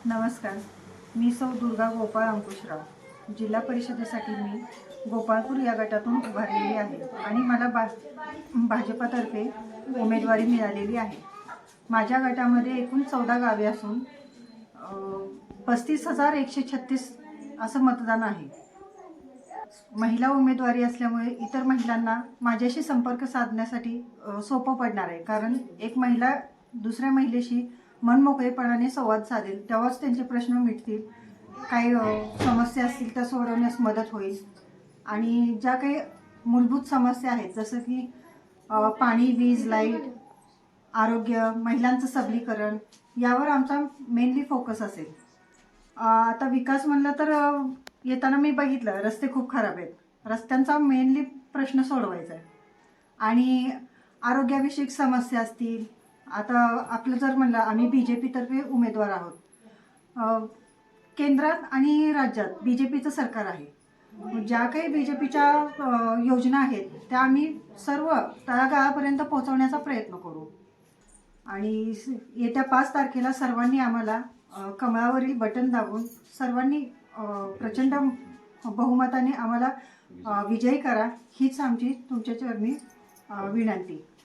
नमस्कार. मी सौ दुर्गा गोपाळ अंकुशराव. जिल्हा परिषदेसाठी मी गोपाळपूर या गटातून उभारलेली आहे आणि मला भाजपतर्फे उमेदवारी मिळालेली आहे. माझ्या गटामध्ये एकूण 14 गावे असून 35,136 असं मतदान आहे. महिला उमेदवारी असल्यामुळे इतर महिलांना माझ्याशी संपर्क साधण्यासाठी सोपं पडणार आहे, कारण एक महिला दुसऱ्या महिलेशी मनमोकळेपणाने संवाद साधेल, तेव्हाच त्यांचे प्रश्न मिटतील. काही समस्या असतील त्या सोडवण्यास मदत होईल. आणि ज्या काही मूलभूत समस्या आहेत, जसं की पाणी, वीज, लाईट, आरोग्य, महिलांचं सबलीकरण, यावर आमचा मेनली फोकस असेल. आता विकास म्हणलं तर येताना मी बघितलं रस्ते खूप खराब आहेत. रस्त्यांचा मेनली प्रश्न सोडवायचा आहे. आणि आरोग्याविषयक समस्या असतील. आता आपलं जर म्हणलं, आम्ही BJP तर्फे उमेदवार आहोत. केंद्रात आणि राज्यात BJPचं सरकार आहे. ज्या काही BJPच्या योजना आहेत त्या आम्ही सर्व तळागाळापर्यंत पोहोचवण्याचा प्रयत्न करू. आणि येत्या 5 तारखेला सर्वांनी आम्हाला कमळावरील बटन दाबून सर्वांनी प्रचंड बहुमताने आम्हाला विजयी करा, हीच आमची तुमच्या चरणी विनंती.